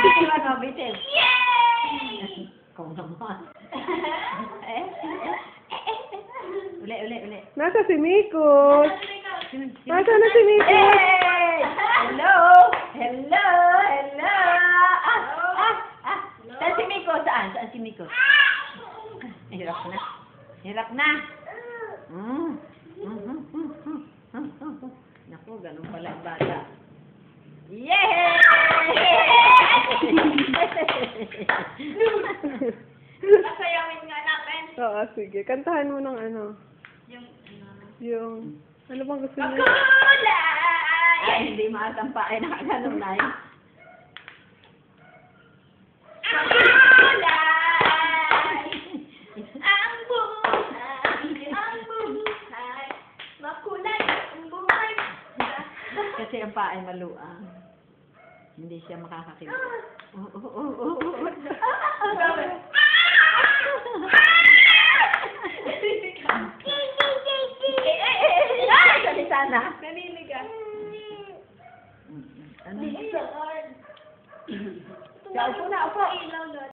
Bitin mo, no? Bitin. Kung naman. Uli. Nasa si Mikos. Nasa na si Mikos? Hello! Saan si Miko? Saan si Miko? Hirap na. Naku, ganun pala ang bata. Yay! Nasayawin nga natin. Oo, sige. Kantahan mo ng ano. Yung, ano bang gusto niyo? Kulay! Ay, hindi maasampa. Ay, nakaganon na yun. Ang kulay! Ang buhay! Makulay ang buhay! Kasi ang paa ay maluang. Hindi siya makakakilig. Sana. Naninig ka. Ano? Sa Lord. Upo na, upo. Ilaw, Lord.